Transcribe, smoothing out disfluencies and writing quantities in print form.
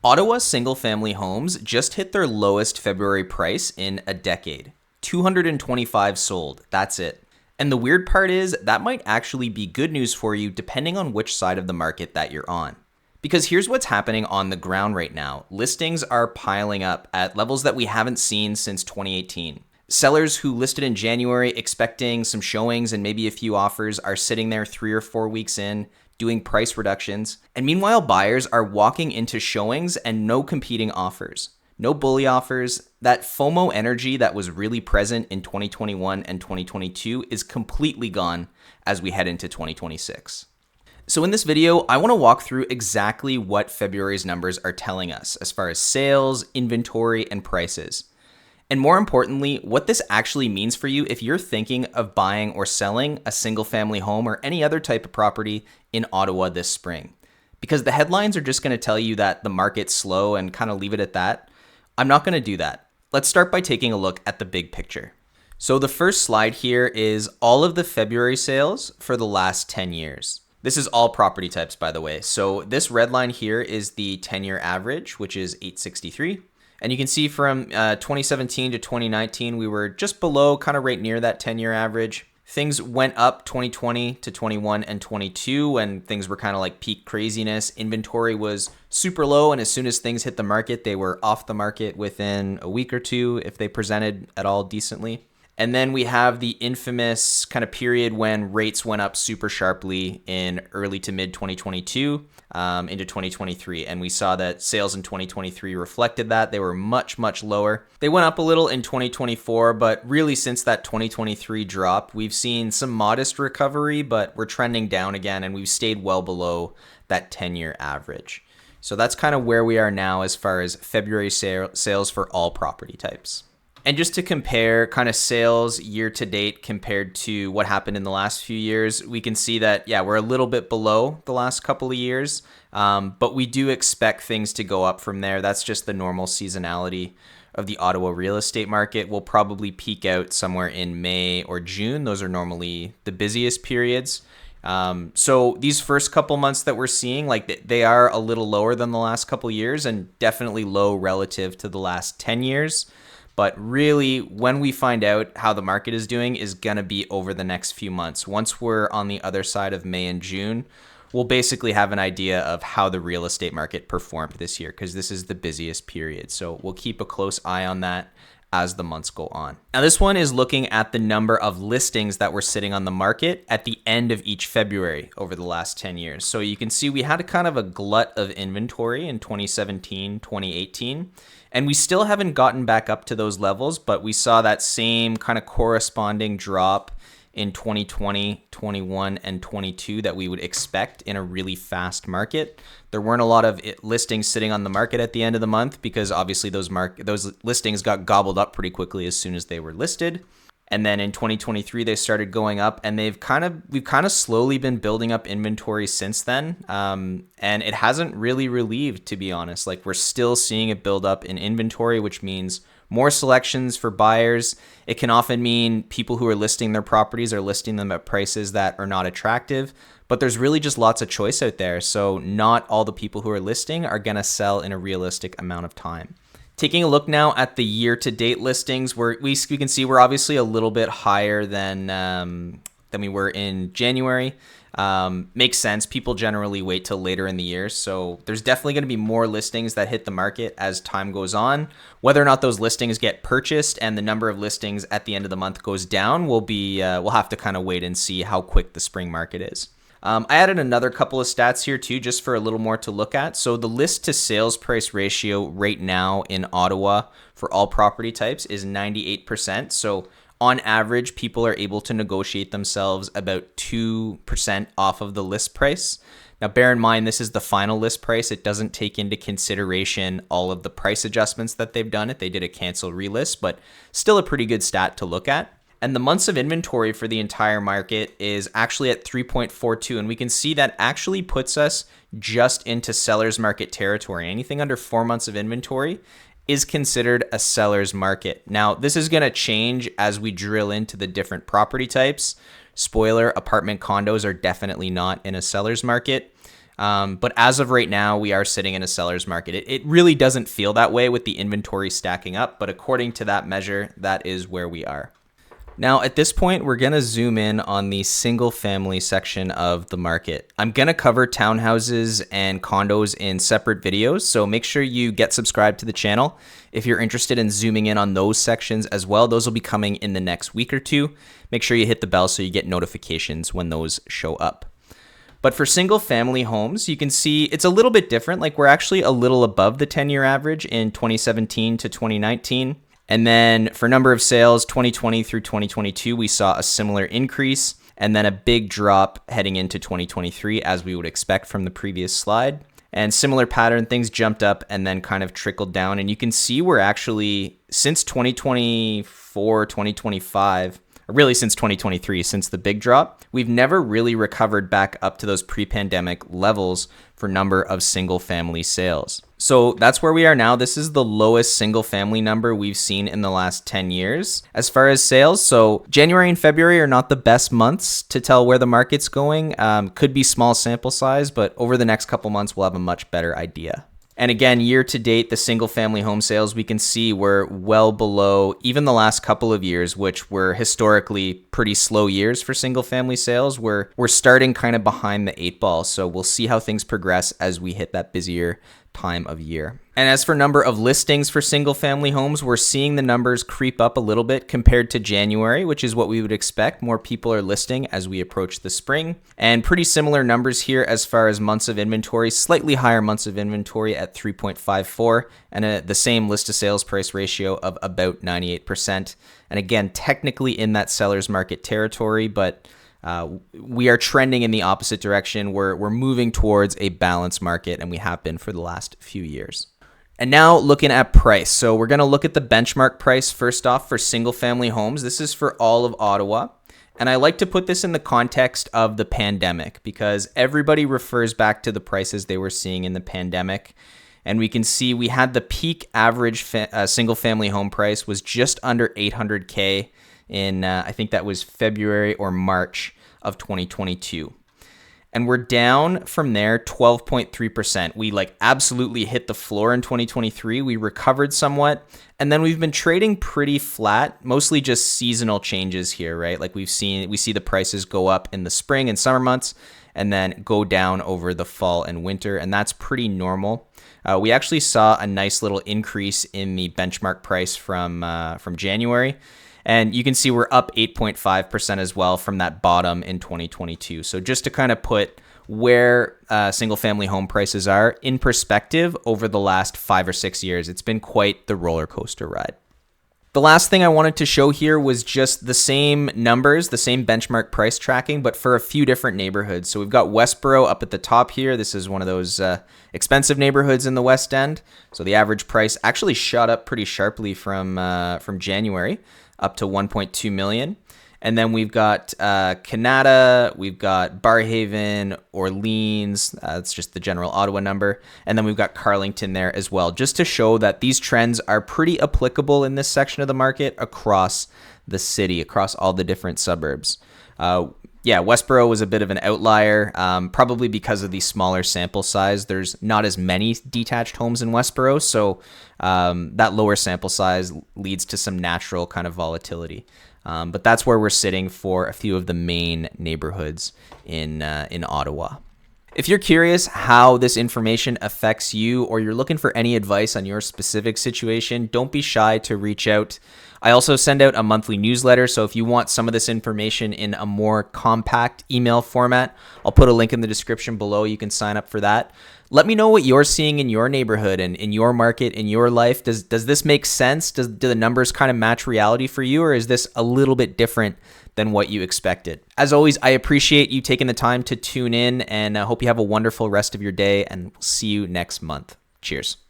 Ottawa single-family homes just hit their lowest February price in a decade. 225 sold, that's it. And the weird part is that might actually be good news for you depending on which side of the market that you're on. Because here's what's happening on the ground right now. Listings are piling up at levels that we haven't seen since 2018. Sellers who listed in January expecting some showings and maybe a few offers are sitting there 3 or 4 weeks in, doing price reductions. And meanwhile, buyers are walking into showings and no competing offers. No bully offers. That FOMO energy that was really present in 2021 and 2022 is completely gone as we head into 2026. So in this video, I want to walk through exactly what February's numbers are telling us as far as sales, inventory, and prices. And more importantly, what this actually means for you if you're thinking of buying or selling a single family home or any other type of property in Ottawa this spring. Because the headlines are just going to tell you that the market's slow and kind of leave it at that. I'm not going to do that. Let's start by taking a look at the big picture. So the first slide here is all of the February sales for the last 10 years. This is all property types, by the way. So this red line here is the 10-year average, which is 863. And you can see from 2017 to 2019, we were just below, kind of right near that 10-year average. Things went up 2020 to 21 and 22 when things were kind of like peak craziness. Inventory was super low, and as soon as things hit the market, they were off the market within a week or two if they presented at all decently. And then we have the infamous kind of period when rates went up super sharply in early to mid 2022 into 2023. And we saw that sales in 2023 reflected that. They were much, much lower. They went up a little in 2024, but really since that 2023 drop, we've seen some modest recovery, but we're trending down again, and we've stayed well below that 10-year average. So that's kind of where we are now as far as February sales for all property types. And just to compare kind of sales year to date compared to what happened in the last few years, we can see that, yeah, we're a little bit below the last couple of years, but we do expect things to go up from there. That's just the normal seasonality of the Ottawa real estate market. We'll probably peak out somewhere in May or June. Those are normally the busiest periods. So these first couple months that we're seeing, like they are a little lower than the last couple of years and definitely low relative to the last 10 years. But really, when we find out how the market is doing is going to be over the next few months. Once we're on the other side of May and June, we'll basically have an idea of how the real estate market performed this year, because this is the busiest period. So we'll keep a close eye on that as the months go on. Now, this one is looking at the number of listings that were sitting on the market at the end of each February over the last 10 years. So you can see we had a kind of a glut of inventory in 2017, 2018. And we still haven't gotten back up to those levels, but we saw that same kind of corresponding drop in 2020, 21, and 22 that we would expect in a really fast market. There weren't a lot of listings sitting on the market at the end of the month because obviously those listings got gobbled up pretty quickly as soon as they were listed. And then in 2023, they started going up, and we've kind of slowly been building up inventory since then. And it hasn't really relieved, to be honest. Like, we're still seeing it build up in inventory, which means more selections for buyers. It can often mean people who are listing their properties are listing them at prices that are not attractive, but there's really just lots of choice out there. So not all the people who are listing are going to sell in a realistic amount of time. Taking a look now at the year-to-date listings, we can see we're obviously a little bit higher than we were in January. Makes sense. People generally wait till later in the year, so there's definitely going to be more listings that hit the market as time goes on. Whether or not those listings get purchased and the number of listings at the end of the month goes down, we'll have to kind of wait and see how quick the spring market is. I added another couple of stats here too, just for a little more to look at. So the list to sales price ratio right now in Ottawa for all property types is 98%. So on average, people are able to negotiate themselves about 2% off of the list price. Now, bear in mind, this is the final list price. It doesn't take into consideration all of the price adjustments that they've done if they did a cancel relist, but still a pretty good stat to look at. And the months of inventory for the entire market is actually at 3.42. And we can see that actually puts us just into seller's market territory. Anything under 4 months of inventory is considered a seller's market. Now, this is going to change as we drill into the different property types. Spoiler, apartment condos are definitely not in a seller's market. But as of right now, we are sitting in a seller's market. It really doesn't feel that way with the inventory stacking up, but according to that measure, that is where we are. Now, at this point, we're going to zoom in on the single family section of the market. I'm going to cover townhouses and condos in separate videos, so make sure you get subscribed to the channel if you're interested in zooming in on those sections as well. Those will be coming in the next week or two. Make sure you hit the bell so you get notifications when those show up. But for single family homes, you can see it's a little bit different. Like, we're actually a little above the 10-year average in 2017 to 2019. And then for number of sales, 2020 through 2022, we saw a similar increase and then a big drop heading into 2023, as we would expect from the previous slide. And similar pattern, things jumped up and then kind of trickled down. And you can see we're actually, since 2024, 2025, or really since 2023, since the big drop, we've never really recovered back up to those pre-pandemic levels for number of single family sales. So that's where we are now. This is the lowest single family number we've seen in the last 10 years as far as sales. So January and February are not the best months to tell where the market's going. Could be small sample size, but over the next couple months, we'll have a much better idea. And again, year to date, the single family home sales, we can see we're well below even the last couple of years, which were historically pretty slow years for single family sales. We're starting kind of behind the 8 ball. So we'll see how things progress as we hit that busier time of year. And as for number of listings for single family homes, we're seeing the numbers creep up a little bit compared to January, which is what we would expect. More people are listing as we approach the spring, and pretty similar numbers here as far as months of inventory, slightly higher months of inventory at 3.54 and the same list to sales price ratio of about 98%. And again, technically in that seller's market territory, but we are trending in the opposite direction. We're moving towards a balanced market, and we have been for the last few years. And now looking at price. So we're going to look at the benchmark price first off for single family homes. This is for all of Ottawa. And I like to put this in the context of the pandemic because everybody refers back to the prices they were seeing in the pandemic. And we can see we had the peak average single family home price was just under $800K in, I think that was February or March of 2022. And we're down from there 12.3%. We absolutely hit the floor in 2023. We recovered somewhat. And then we've been trading pretty flat, mostly just seasonal changes here, right? Like we see the prices go up in the spring and summer months and then go down over the fall and winter. And that's pretty normal. We actually saw a nice little increase in the benchmark price from January. And you can see we're up 8.5% as well from that bottom in 2022. So just to kind of put where single family home prices are in perspective over the last 5 or 6 years, it's been quite the roller coaster ride. The last thing I wanted to show here was just the same numbers, the same benchmark price tracking, but for a few different neighborhoods. So we've got Westboro up at the top here. This is one of those expensive neighborhoods in the West End. So the average price actually shot up pretty sharply from January up to 1.2 million. And then we've got Canada, we've got Barrhaven, Orleans, that's just the general Ottawa number. And then we've got Carlington there as well, just to show that these trends are pretty applicable in this section of the market across the city, across all the different suburbs. Westboro was a bit of an outlier, probably because of the smaller sample size. There's not as many detached homes in Westboro, so that lower sample size leads to some natural kind of volatility. But that's where we're sitting for a few of the main neighborhoods in Ottawa. If you're curious how this information affects you or you're looking for any advice on your specific situation, don't be shy to reach out. I also send out a monthly newsletter, so if you want some of this information in a more compact email format, I'll put a link in the description below. You can sign up for that. Let me know what you're seeing in your neighborhood and in your market, in your life. Does this make sense? Do the numbers kind of match reality for you, or is this a little bit different than what you expected? As always, I appreciate you taking the time to tune in, and I hope you have a wonderful rest of your day, and we'll see you next month. Cheers.